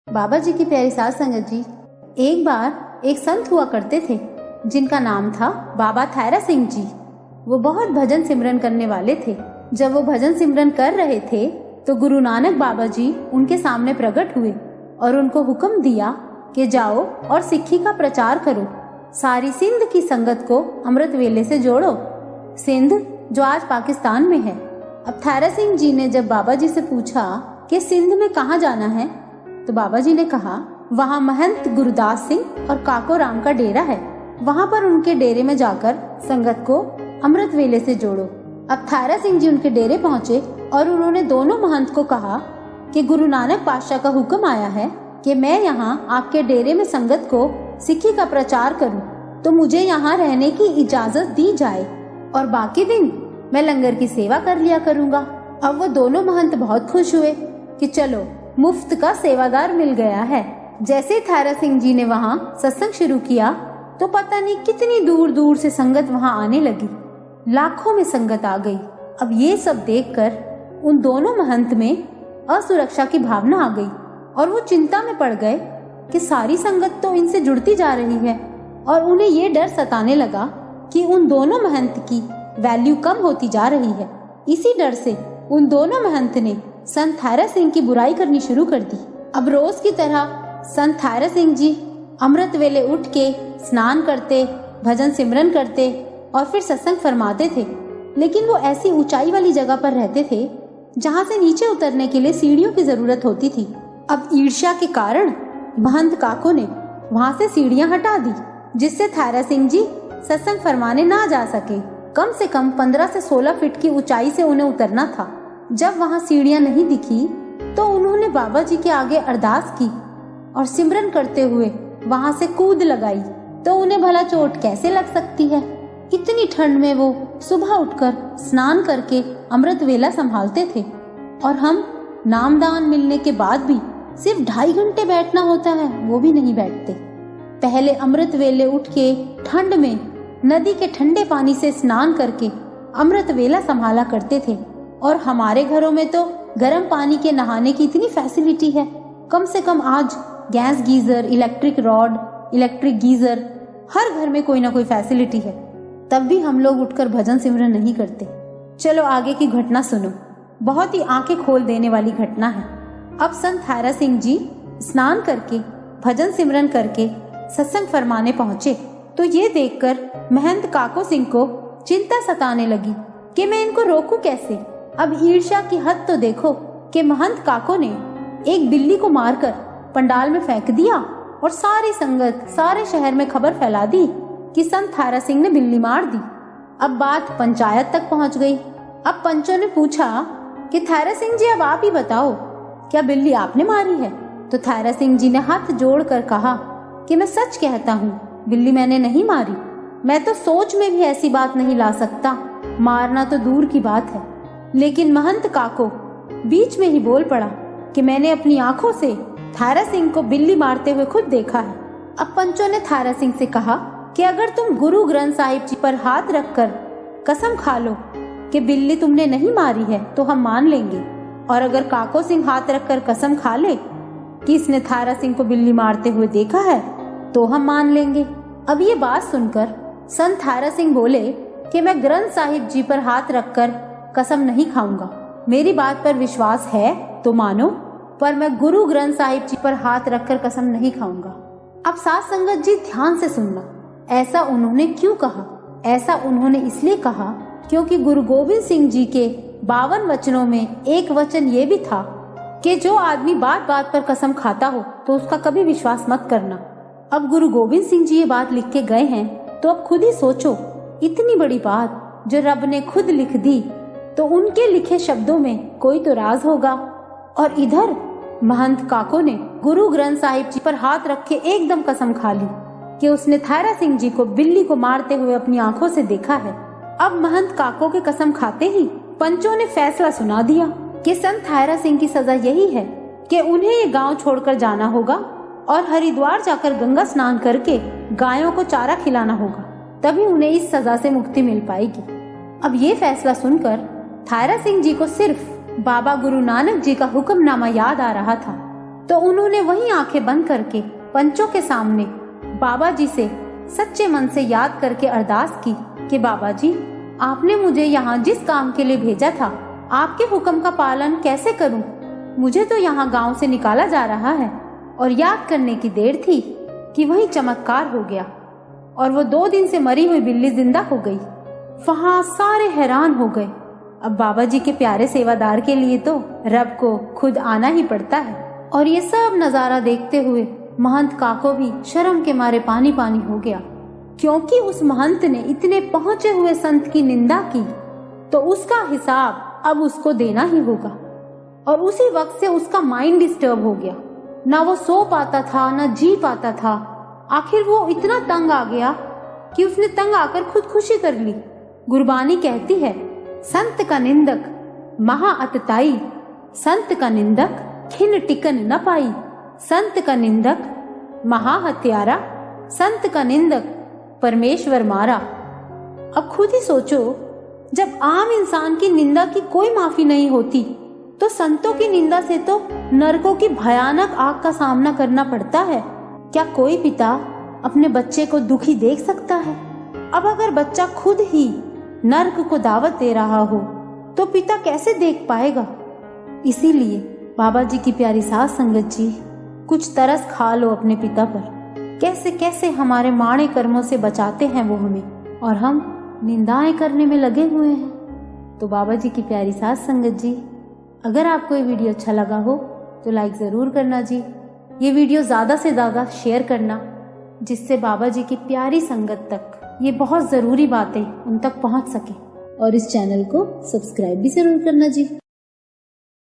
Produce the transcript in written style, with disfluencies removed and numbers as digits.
बाबा जी की प्यारी साध संगत जी, एक बार एक संत हुआ करते थे जिनका नाम था बाबा थायरा सिंह जी। वो बहुत भजन सिमरन करने वाले थे। जब वो भजन सिमरन कर रहे थे तो गुरु नानक बाबा जी उनके सामने प्रकट हुए और उनको हुक्म दिया कि जाओ और सिक्खी का प्रचार करो, सारी सिंध की संगत को अमृत वेले से जोड़ो। सिंध जो आज पाकिस्तान में है। अब थायरा सिंह जी ने जब बाबा जी से पूछा कि सिंध में कहाँ जाना है, तो बाबा जी ने कहा वहाँ महंत गुरुदास सिंह और काको राम का डेरा है, वहाँ पर उनके डेरे में जाकर संगत को अमृत वेले से जोड़ो। अब थायरा सिंह जी उनके डेरे पहुँचे और उन्होंने दोनों महंत को कहा कि गुरु नानक पातशाह का हुक्म आया है कि मैं यहाँ आपके डेरे में संगत को सिक्खी का प्रचार करूँ, तो मुझे यहाँ रहने की इजाजत दी जाए और बाकी दिन मैं लंगर की सेवा कर लिया करूँगा। अब वो दोनों महंत बहुत खुश हुए कि चलो मुफ्त का सेवादार मिल गया है। जैसे थायरा सिंह जी ने वहाँ सत्संग शुरू किया तो पता नहीं कितनी दूर दूर से संगत वहाँ आने लगी। लाखों में संगत आ गई। अब ये सब देखकर उन दोनों महंत में असुरक्षा की भावना आ गई और वो चिंता में पड़ गए कि सारी संगत तो इनसे जुड़ती जा रही है और उन्हें ये डर सताने लगा कि उन दोनों महंत की वैल्यू कम होती जा रही है। इसी डर से उन दोनों महंत ने संत थायरा सिंह की बुराई करनी शुरू कर दी। अब रोज की तरह संत थायरा सिंह जी अमृत वेले उठ के स्नान करते, भजन सिमरन करते और फिर सत्संग फरमाते थे। लेकिन वो ऐसी ऊंचाई वाली जगह पर रहते थे जहाँ से नीचे उतरने के लिए सीढ़ियों की जरूरत होती थी। अब ईर्ष्या के कारण महंत काको ने वहाँ से सीढ़ियाँ हटा दी, जिससे थायरा सिंह जी सत्संग फरमाने ना जा सके। कम से कम 15 से 16 फीट की ऊंचाई से उन्हें उतरना था। जब वहाँ सीढ़ियाँ नहीं दिखी तो उन्होंने बाबा जी के आगे अरदास की और सिमरन करते हुए वहाँ से कूद लगाई। तो उन्हें भला चोट कैसे लग सकती है। इतनी ठंड में वो सुबह उठकर स्नान करके अमृत वेला संभालते थे और हम नामदान मिलने के बाद भी सिर्फ 2.5 घंटे बैठना होता है, वो भी नहीं बैठते। पहले अमृत वेले उठ के ठंड में नदी के ठंडे पानी से स्नान करके अमृत वेला संभाला करते थे। और हमारे घरों में तो गर्म पानी के नहाने की इतनी फैसिलिटी है। कम से कम आज gas geyser, electric rod, electric geyser, हर घर में कोई ना कोई फैसिलिटी है। तब भी हम लोग उठकर भजन सिमरन नहीं करते। चलो आगे की घटना सुनो, बहुत ही आंखें खोल देने वाली घटना है। अब संत थायरा सिंह जी स्नान करके भजन सिमरन करके सत्संग फरमाने पहुंचे तो ये देखकर महंत काको सिंह को चिंता सताने लगी कि मैं इनको रोकूं कैसे। अब ईर्ष्या की हद तो देखो कि महंत काको ने एक बिल्ली को मारकर पंडाल में फेंक दिया और सारी संगत, सारे शहर में खबर फैला दी कि संत थायरा सिंह ने बिल्ली मार दी। अब बात पंचायत तक पहुंच गई। अब पंचों ने पूछा कि थायरा सिंह जी अब आप ही बताओ, क्या बिल्ली आपने मारी है? तो थायरा सिंह जी ने हाथ जोड़कर कहा कि मैं सच कहता हूँ, बिल्ली मैंने नहीं मारी। मैं तो सोच में भी ऐसी बात नहीं ला सकता, मारना तो दूर की बात है। लेकिन महंत काको बीच में ही बोल पड़ा कि मैंने अपनी आंखों से थायरा सिंह को बिल्ली मारते हुए खुद देखा है। अब पंचों ने थायरा सिंह से कहा कि अगर तुम गुरु ग्रंथ साहिब जी पर हाथ रखकर कसम खा लो कि बिल्ली तुमने नहीं मारी है तो हम मान लेंगे, और अगर काको सिंह हाथ रखकर कसम खा ले कि इसने थायरा सिंह को बिल्ली मारते हुए देखा है तो हम मान लेंगे। अब ये बात सुनकर संत थायरा सिंह बोले कि मैं ग्रंथ साहिब जी पर हाथ रखकर कसम नहीं खाऊंगा। मेरी बात पर विश्वास है तो मानो, पर मैं गुरु ग्रंथ साहिब जी पर हाथ रखकर कसम नहीं खाऊंगा। अब साथ संगत जी ध्यान से सुनना, ऐसा उन्होंने क्यों कहा? ऐसा उन्होंने इसलिए कहा क्योंकि गुरु गोविंद सिंह जी के 52 वचनों में एक वचन ये भी था कि जो आदमी बात बात पर कसम खाता हो तो उसका कभी विश्वास मत करना। अब गुरु गोविंद सिंह जी ये बात लिख के गए हैं तो अब खुद ही सोचो, इतनी बड़ी बात जो रब ने खुद लिख दी तो उनके लिखे शब्दों में कोई तो राज होगा। और इधर महंत काको ने गुरु ग्रंथ साहिब जी पर हाथ रख के एकदम कसम खा ली कि उसने थायरा सिंह जी को बिल्ली को मारते हुए अपनी आंखों से देखा है। अब महंत काको के कसम खाते ही पंचों ने फैसला सुना दिया कि संत थायरा सिंह की सजा यही है कि उन्हें ये गांव छोड़कर जाना होगा और हरिद्वार जाकर गंगा स्नान करके गायों को चारा खिलाना होगा, तभी उन्हें इस सजा से मुक्ति मिल पाएगी। अब ये फैसला सुनकर थायरा सिंह जी को सिर्फ बाबा गुरु नानक जी का हुक्मनामा याद आ रहा था तो उन्होंने वहीं आंखें बंद करके पंचों के सामने बाबा जी से सच्चे मन से याद करके अरदास की कि बाबा जी, आपने मुझे यहाँ जिस काम के लिए भेजा था, आपके हुक्म का पालन कैसे करूं? मुझे तो यहाँ गांव से निकाला जा रहा है। और याद करने की देर थी कि वही चमत्कार हो गया और वो 2 दिन से मरी हुई बिल्ली जिंदा हो गई। वहाँ सारे हैरान हो गए। अब बाबा जी के प्यारे सेवादार के लिए तो रब को खुद आना ही पड़ता है। और ये सब नजारा देखते हुए महंत काको भी शर्म के मारे पानी पानी हो गया, क्योंकि उस महंत ने इतने पहुंचे हुए संत की निंदा की तो उसका हिसाब अब उसको देना ही होगा। और उसी वक्त से उसका माइंड डिस्टर्ब हो गया। ना वो सो पाता था, ना जी पाता था। आखिर वो इतना तंग आ गया कि उसने तंग आकर खुदकुशी कर ली। गुरबानी कहती है, संत का निंदक महा अतताई, संत का निंदक खिन टिकन न पाई, संत का निंदक महा हत्यारा, संत का निंदक परमेश्वर मारा। अब खुद ही सोचो, जब आम इंसान की निंदा की कोई माफी नहीं होती तो संतों की निंदा से तो नरकों की भयानक आग का सामना करना पड़ता है। क्या कोई पिता अपने बच्चे को दुखी देख सकता है? अब अगर बच्चा खुद ही नर्क को दावत दे रहा हो तो पिता कैसे देख पाएगा? इसीलिए बाबा जी की प्यारी साध संगत जी, कुछ तरस खा लो अपने पिता पर। कैसे कैसे हमारे माड़े कर्मों से बचाते हैं वो हमें, और हम निंदाएं करने में लगे हुए हैं। तो बाबा जी की प्यारी साध संगत जी, अगर आपको ये वीडियो अच्छा लगा हो तो लाइक ज़रूर करना जी। ये वीडियो ज़्यादा से ज़्यादा शेयर करना, जिससे बाबा जी की प्यारी संगत तक ये बहुत ज़रूरी बातें उन तक पहुंच सके। और इस चैनल को सब्सक्राइब भी ज़रूर करना जी।